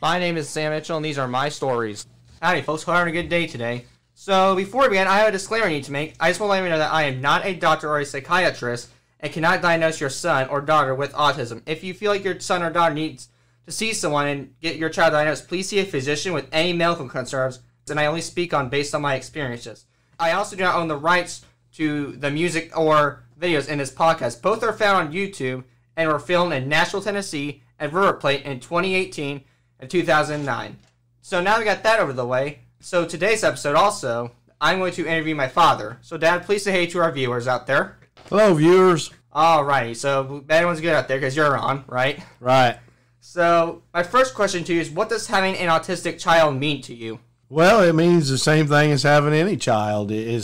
My name is Sam Mitchell, and these are my stories. Howdy, folks. Hope you're having a good day today. So, before we begin, I have a disclaimer I need to make. I just want to let you know that I am not a doctor or a psychiatrist and cannot diagnose your son or daughter with autism. If you feel like your son or daughter needs to see someone and get your child diagnosed, please see a physician with any medical concerns, and I only speak based on my experiences. I also do not own the rights to the music or videos in this podcast. Both are found on YouTube and were filmed in Nashville, Tennessee and River Plate in 2018 and 2009. So now we got that over the way. So today's episode also, I'm going to interview my father. So Dad, please say hey to our viewers out there. Hello, viewers. Alrighty, so everyone's good out there because you're on, right? Right. So my first question to you is, what does having an autistic child mean to you? Well, it means the same thing as having any child. You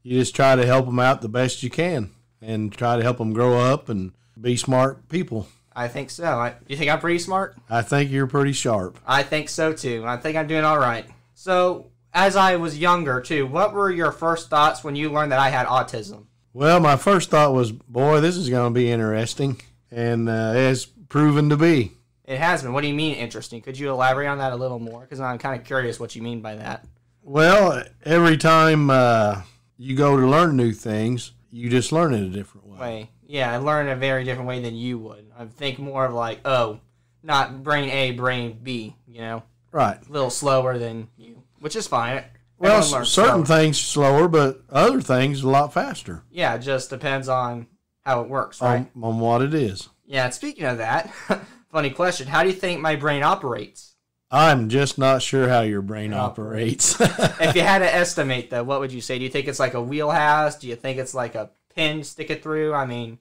just try to help them out the best you can and try to help them grow up and be smart people. I think so. You think I'm pretty smart? I think you're pretty sharp. I think so, too. I think I'm doing all right. So, as I was younger, too, what were your first thoughts when you learned that I had autism? Well, my first thought was, boy, this is going to be interesting, and it's proven to be. It has been. What do you mean interesting? Could you elaborate on that a little more? Because I'm kind of curious what you mean by that. Well, every time you go to learn new things, you just learn it a different way. Yeah, I learn in a very different way than you would. I think more of like, not brain A, brain B, you know? Right. A little slower than you, which is fine. Well, certain things slower, but other things a lot faster. Yeah, it just depends on how it works, right? On what it is. Yeah, and speaking of that, funny question, how do you think my brain operates? I'm just not sure how your brain operates. If you had to estimate, though, what would you say? Do you think it's like a wheelhouse? Do you think it's like a pin stick it through? I mean,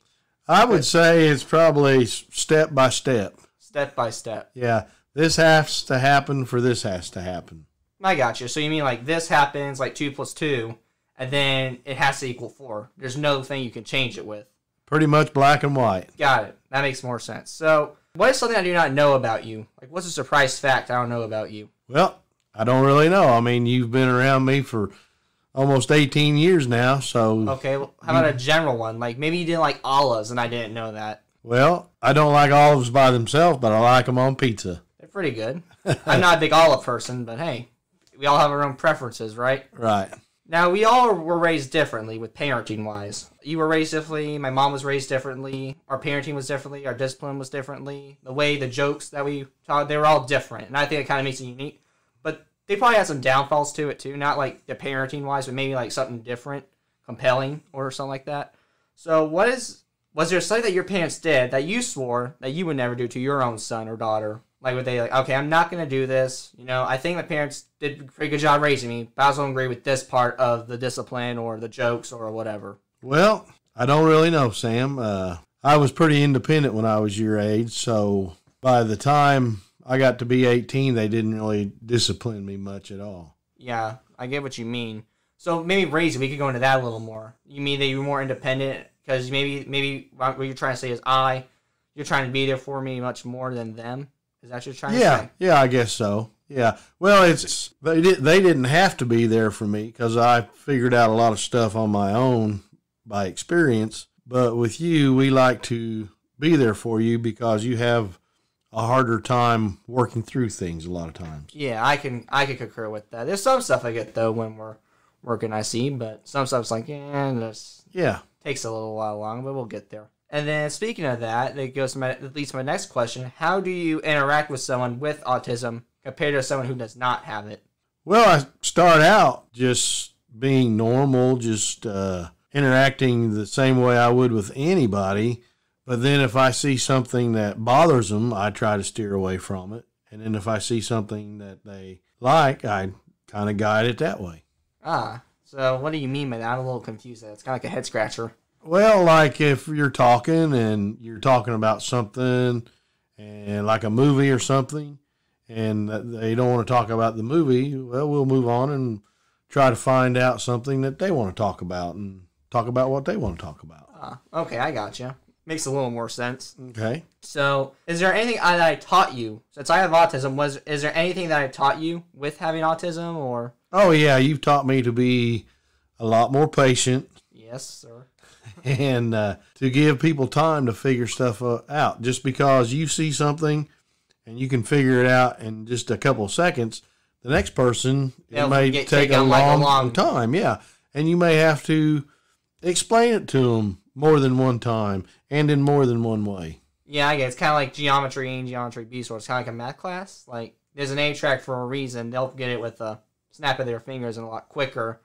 I would say it's probably step by step. Step by step. Yeah, this has to happen for this has to happen. I got you. So you mean like this happens like 2 + 2, and then it has to equal 4. There's no thing you can change it with. Pretty much black and white. Got it. That makes more sense. So what is something I do not know about you? Like, what's a surprise fact I don't know about you? Well, I don't really know. I mean, you've been around me for almost 18 years now, so... Okay, well, how about a general one? Like, maybe you didn't like olives, and I didn't know that. Well, I don't like olives by themselves, but I like them on pizza. They're pretty good. I'm not a big olive person, but hey, we all have our own preferences, right? Right. Now, we all were raised differently with parenting-wise. You were raised differently, my mom was raised differently, our parenting was differently, our discipline was differently, the jokes that we taught, they were all different, and I think it kind of makes it unique. But they probably had some downfalls to it, too. Not like the parenting-wise, but maybe like something different, compelling, or something like that. So was there something that your parents did that you swore that you would never do to your own son or daughter? Like, would they okay, I'm not going to do this. You know, I think my parents did a pretty good job raising me, but I also don't agree with this part of the discipline or the jokes or whatever. Well, I don't really know, Sam. I was pretty independent when I was your age, so by the time I got to be 18, they didn't really discipline me much at all. Yeah, I get what you mean. So maybe raising, we could go into that a little more. You mean that you were more independent because maybe what you're trying to say is you're trying to be there for me much more than them? Is that what you're trying to say? Yeah, I guess so. Yeah. Well, they didn't have to be there for me because I figured out a lot of stuff on my own by experience. But with you, we like to be there for you because you have a harder time working through things a lot of times. Yeah, I can concur with that. There's some stuff I get though when we're working, I see, but some stuff's like, this takes a little while long, but we'll get there. And then speaking of that, it goes to that leads to my next question. How do you interact with someone with autism compared to someone who does not have it? Well, I start out just being normal, just interacting the same way I would with anybody. But then if I see something that bothers them, I try to steer away from it. And then if I see something that they like, I kind of guide it that way. So what do you mean by that? I'm a little confused. It's kind of like a head scratcher. Well, like if you're talking and you're talking about something and like a movie or something and they don't want to talk about the movie, well, we'll move on and try to find out something that they want to talk about and talk about what they want to talk about. Okay, I gotcha. Makes a little more sense. Okay. So is there anything that I taught you, since I have autism, is there anything that I taught you with having autism or? Oh, yeah, you've taught me to be a lot more patient. Yes, sir. And to give people time to figure stuff out. Just because you see something and you can figure it out in just a couple of seconds, the next person, it may take a long time. Yeah. And you may have to explain it to them more than one time and in more than one way. Yeah, I guess it's kind of like geometry A and geometry B, so it's kind of like a math class. Like, there's an A track for a reason. They'll get it with a snap of their fingers and a lot quicker.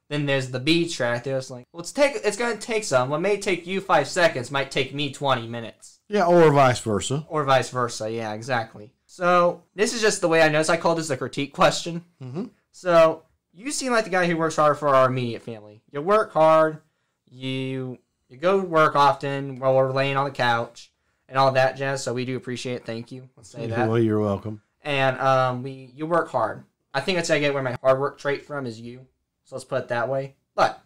Then there's the B track. They're just like, well, it's going to take some. What may take you 5 seconds might take me 20 minutes. Yeah, or vice versa. Or vice versa, yeah, exactly. So, this is just the way I notice. I call this a critique question. Mm-hmm. So, you seem like the guy who works hard for our immediate family. You work hard. You go to work often while we're laying on the couch and all that jazz. So we do appreciate it. Thank you. Let's say that. Well, you're welcome. And you work hard. I think that's how I get where my hard work trait from is you. So let's put it that way. But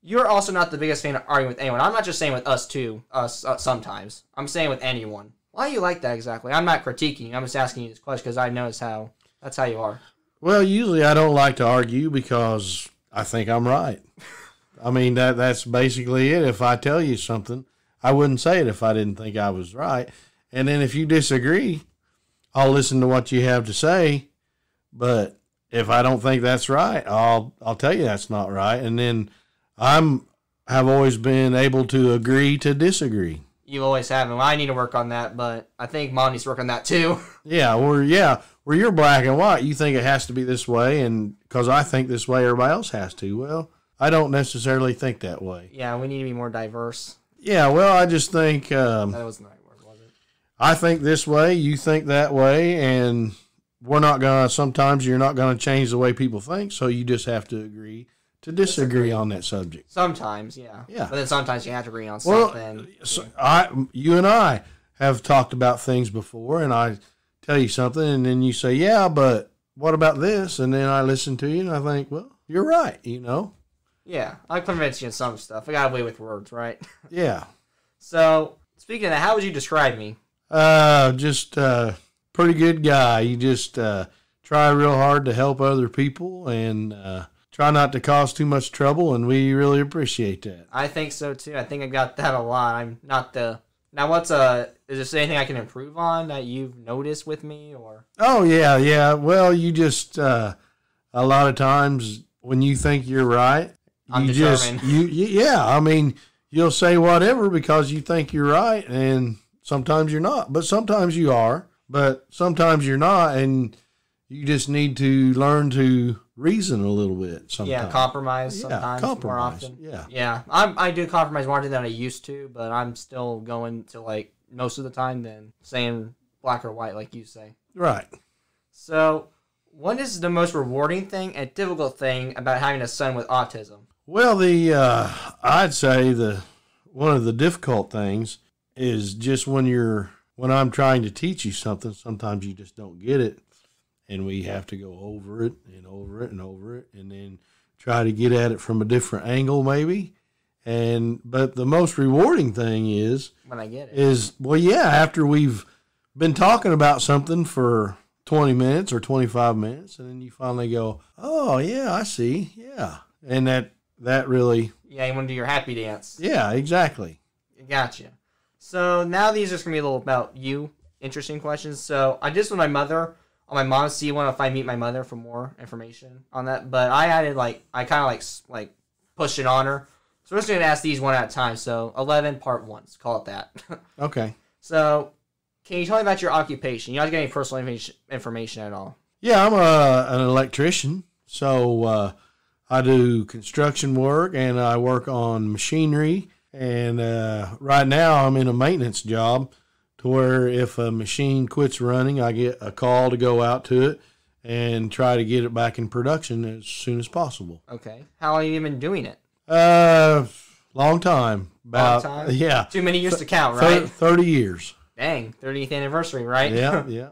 you're also not the biggest fan of arguing with anyone. I'm not just saying with us too. Sometimes I'm saying with anyone. Why do you like that exactly? I'm not critiquing. I'm just asking you this question because I notice that's how you are. Well, usually I don't like to argue because I think I'm right. I mean, that's basically it. If I tell you something, I wouldn't say it if I didn't think I was right. And then if you disagree, I'll listen to what you have to say. But if I don't think that's right, I'll tell you that's not right. And then have always been able to agree to disagree. You always have, and I need to work on that, but I think Mom needs to work on that too. Where you're black and white, you think it has to be this way, and because I think this way, everybody else has to. Well, I don't necessarily think that way. Yeah, we need to be more diverse. Yeah, well, I just think... that wasn't the right word, was it? I think this way, you think that way, and sometimes you're not going to change the way people think, so you just have to agree to disagree on that subject. Sometimes, yeah. Yeah. But then sometimes you have to agree on something. You and I have talked about things before, and I tell you something, and then you say, yeah, but what about this? And then I listen to you, and I think, well, you're right, Yeah, I convinced you in some stuff. I got away with words, right? Yeah. So, speaking of that, how would you describe me? Just a pretty good guy. You just try real hard to help other people and try not to cause too much trouble, and we really appreciate that. I think so, too. I think I got that a lot. I'm not the... Now, is there anything I can improve on that you've noticed with me, or? Oh, yeah. Well, you just, a lot of times when you think you're right, I'm determined. I mean, you'll say whatever because you think you're right, and sometimes you're not. But sometimes you are, but sometimes you're not, and you just need to learn to reason a little bit sometimes. Yeah, compromise sometimes more often. Yeah. I do compromise more often than I used to, but I'm still going to, like, most of the time than saying black or white like you say. Right. So, what is the most rewarding thing and difficult thing about having a son with autism? Well, I'd say one of the difficult things is just when I'm trying to teach you something, sometimes you just don't get it, and we have to go over it and over it and over it, and then try to get at it from a different angle, maybe. But the most rewarding thing is when I get it. After we've been talking about something for 20 minutes or 25 minutes, and then you finally go, oh yeah, I see, yeah, and that really... Yeah, you want to do your happy dance. Yeah, exactly. Gotcha. So now these are going to be a little about you, interesting questions. So I just with my mother, on my mom's C1, if I meet my mother for more information on that. But I added, I kind of like pushed it on her. So we're just going to ask these one at a time. So 11 part 1, let's call it that. Okay. So can you tell me about your occupation? You don't have to get any personal information at all. Yeah, I'm an electrician. So... I do construction work, and I work on machinery, and right now I'm in a maintenance job to where if a machine quits running, I get a call to go out to it and try to get it back in production as soon as possible. Okay. How long have you been doing it? Long time. Long time? Yeah. Too many years to count, right? 30 years. Dang, 30th anniversary, right? Yeah.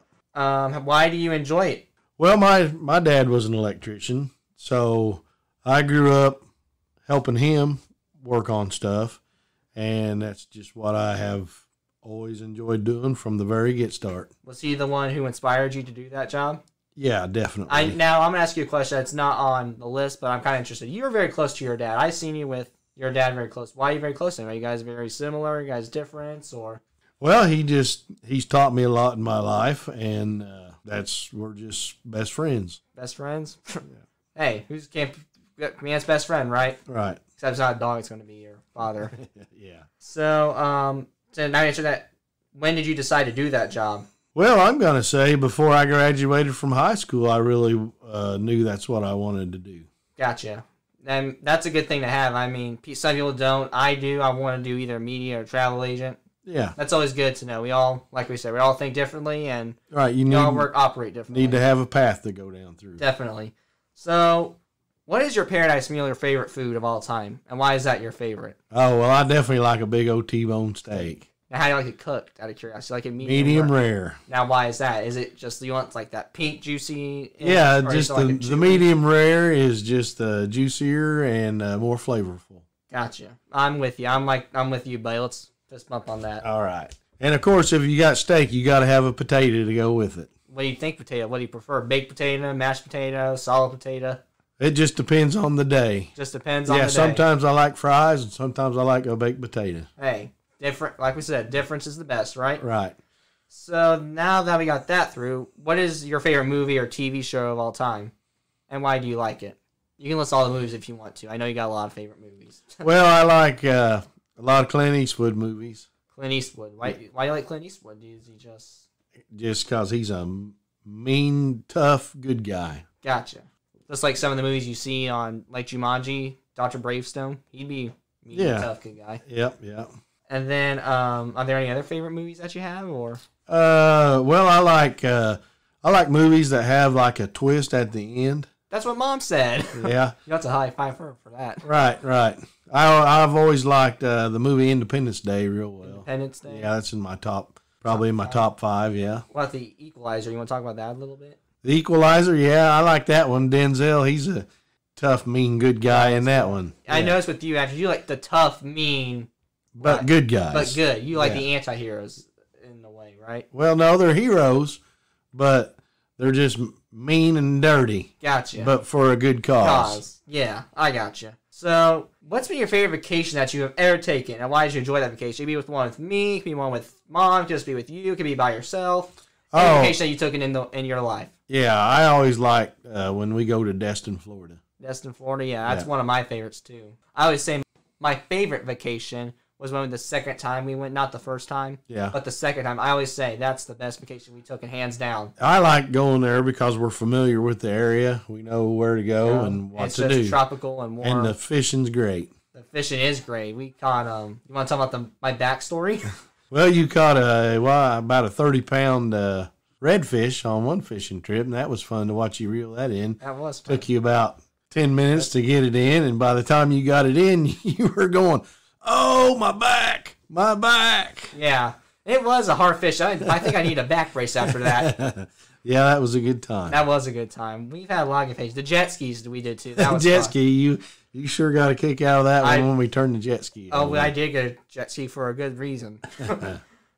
Why do you enjoy it? Well, my dad was an electrician, so... I grew up helping him work on stuff, and that's just what I have always enjoyed doing from the very get-start. Was he the one who inspired you to do that job? Yeah, definitely. Now, I'm going to ask you a question that's not on the list, but I'm kind of interested. You were very close to your dad. I've seen you with your dad very close. Why are you very close to him? Are you guys very similar? Are you guys different? Or? Well, he's taught me a lot in my life, and we're just best friends. Best friends? Hey, who's can't man's best friend, right? Right. Except it's not a dog, it's going to be your father. Yeah. So, so now answer that. When did you decide to do that job? Well, I'm going to say before I graduated from high school, I really knew that's what I wanted to do. Gotcha. And that's a good thing to have. I mean, some people don't. I do. I want to do either media or travel agent. Yeah. That's always good to know. We all, like we said, we all think differently, and right. we all operate differently. Need to have a path to go down through. Definitely. So, what is your paradise meal, your favorite food of all time, and why is that your favorite? Oh, well, I definitely like a big old T-bone steak. Now, how do you like it cooked, out of curiosity? Like it medium rare. Now, why is that? Is it just you want like that pink, juicy? Yeah, just the medium rare is just juicier and more flavorful. Gotcha. I'm with you. I'm with you, buddy. Let's fist bump on that. All right. And of course, if you got steak, you got to have a potato to go with it. What do you think potato? What do you prefer? Baked potato, mashed potato, solid potato? It just depends on the day. Just depends on the day. Yeah, sometimes I like fries and sometimes I like a baked potato. Hey. Different, like we said, difference is the best, right? Right. So now that we got that through, what is your favorite movie or TV show of all time, and why do you like it? You can list all the movies if you want to. I know you got a lot of favorite movies. Well, I like a lot of Clint Eastwood movies. Clint Eastwood. Why do you like Clint Eastwood? Is he just because he's a mean, tough, good guy. Gotcha. Just like some of the movies you see on like Jumanji, Dr. Bravestone. He'd be mean, tough, good guy. Yep. And then, are there any other favorite movies that you have, or? Well, I like movies that have like a twist at the end. That's what Mom said. Yeah, you have to high five her for that. Right. I've always liked the movie Independence Day real well. Independence Day. Yeah, that's in my top 5. Yeah. What about The Equalizer? You want to talk about that a little bit? The Equalizer. Yeah, I like that one. Denzel. He's a tough, mean, good guy in that one. I noticed with you, actually, you like the tough, mean. But good guys. But good. You like the anti-heroes in a way, right? Well, no, they're heroes, but they're just mean and dirty. Gotcha. But for a good cause. Yeah, I gotcha. So, what's been your favorite vacation that you have ever taken, and why did you enjoy that vacation? It could be with one with me, it could be one with Mom, it could just be with you, it could be by yourself. Any vacation that you took in your life. Yeah, I always like when we go to Destin, Florida. Destin, Florida, yeah, that's one of my favorites too. I always say my favorite vacation was when the second time we went, not the first time. Yeah. But the second time, I always say that's the best vacation we took, and hands down. I like going there because we're familiar with the area. We know where to go and what to do. It's tropical and warm. And the fishing's great. The fishing is great. We caught, you want to talk about my backstory? Well, you caught about a 30-pound redfish on one fishing trip, and that was fun to watch you reel that in. That was fun. Took you about 10 minutes to get it in, and by the time you got it in, you were going, oh, my back. Yeah, it was a hard fish. I think I need a back brace after that. Yeah, that was a good time. That was a good time. We've had a lot of good fish. The jet skis we did too. That was jet fun. ski, you sure got a kick out of that one when we turned the jet ski. Oh, I did get a jet ski for a good reason.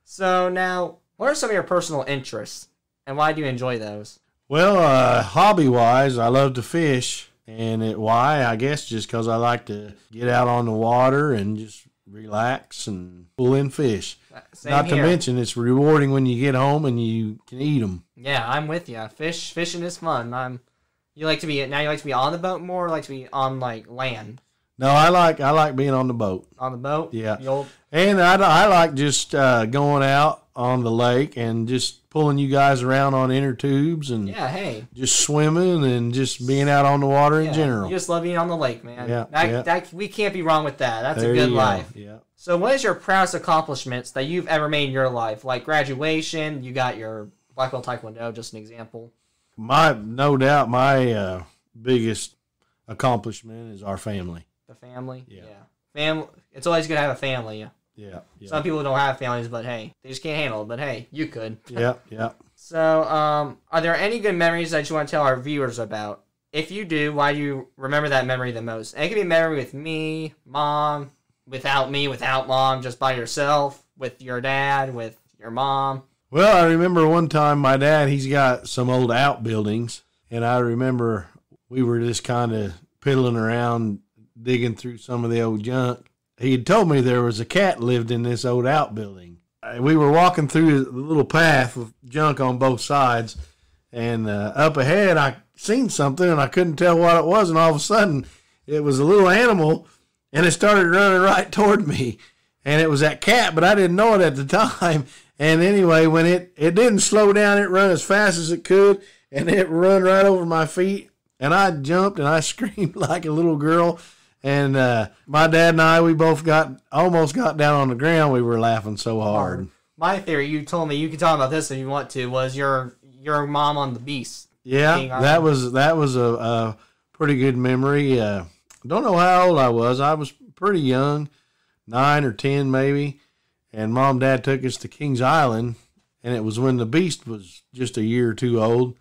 So now, what are some of your personal interests, and why do you enjoy those? Well, hobby-wise, I love to fish. And why? I guess just because I like to get out on the water and just relax and pull in fish. Not to mention, it's rewarding when you get home and you can eat them. Yeah, I'm with you. Fishing is fun. You like to be on the boat more, or like to be on like land? No, I like being on the boat. On the boat? Yeah. And I like just going out on the lake and just pulling you guys around on inner tubes and just swimming and just being out on the water in general. You just love being on the lake, man. Yeah. We can't be wrong with that. That's there a good life. Yeah. So what is your proudest accomplishments that you've ever made in your life? Like graduation, you got your black belt taekwondo, just an example. No doubt my biggest accomplishment is our family. The family? Yeah. Family. It's always good to have a family. Yeah. Some people don't have families, but hey, they just can't handle it. But hey, you could. Yeah. So, are there any good memories that you want to tell our viewers about? If you do, why do you remember that memory the most? And it could be a memory with me, Mom, without me, without Mom, just by yourself, with your dad, with your mom. Well, I remember one time my dad, he's got some old outbuildings, and I remember we were just kind of piddling around, digging through some of the old junk. He had told me there was a cat lived in this old outbuilding. we were walking through the little path with junk on both sides, and up ahead I seen something and I couldn't tell what it was, and all of a sudden it was a little animal and it started running right toward me, and it was that cat, but I didn't know it at the time. And anyway, when it didn't slow down, it run as fast as it could, and it run right over my feet, and I jumped and I screamed like a little girl. And my dad and I, we both almost got down on the ground. We were laughing so hard. My theory, you told me, you can talk about this if you want to, was your mom on the beast. Yeah, that was a pretty good memory. Don't know how old I was. I was pretty young, 9 or 10 maybe. And Mom and Dad took us to Kings Island, and it was when the beast was just a year or two old.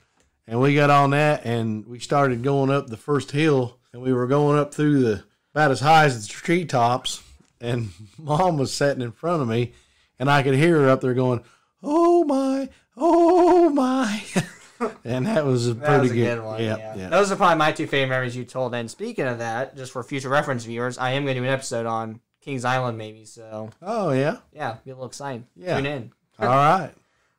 And we got on that, and we started going up the first hill, and we were going up through about as high as the treetops, and Mom was sitting in front of me, and I could hear her up there going, "Oh my, oh my." And that was a pretty good one. Yeah. Those are probably my two favorite memories you told. And speaking of that, just for future reference viewers, I am going to do an episode on Kings Island maybe, so. Oh, yeah? Yeah, be a little excited. Yeah. Tune in. All right.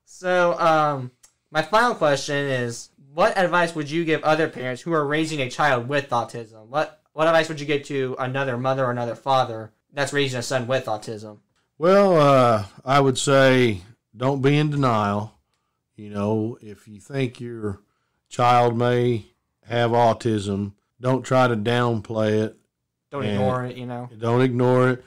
So, my final question is, what advice would you give other parents who are raising a child with autism? What advice would you give to another mother or another father that's raising a son with autism? Well, I would say don't be in denial. You know, if you think your child may have autism, don't try to downplay it. Don't ignore it, you know. Don't ignore it.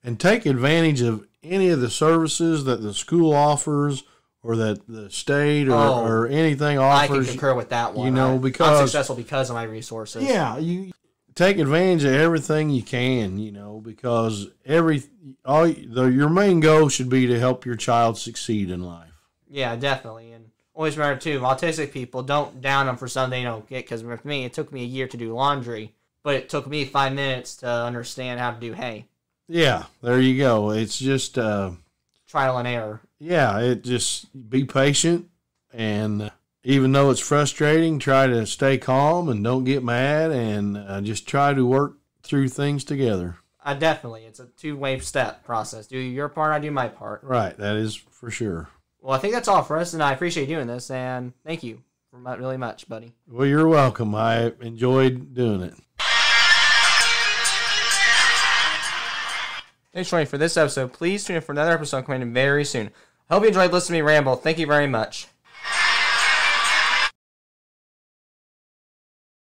And take advantage of any of the services that the school offers or that the state or anything offers. I can concur with that one. You know, because I'm successful because of my resources. Yeah, you take advantage of everything you can, you know, because your main goal should be to help your child succeed in life. Yeah, definitely. And always remember, too, autistic people, don't down them for something they don't get. Because with me, it took me a year to do laundry, but it took me 5 minutes to understand how to do hay. Yeah, there you go. It's just trial and error. Yeah, it just be patient, and even though it's frustrating, try to stay calm and don't get mad, and just try to work through things together. Definitely. It's a two-way step process. Do your part, I do my part. Right, that is for sure. Well, I think that's all for us, and I appreciate doing this, and thank you really much, buddy. Well, you're welcome. I enjoyed doing it. Thanks for joining for this episode. Please tune in for another episode coming in very soon. I hope you enjoyed listening to me ramble. Thank you very much.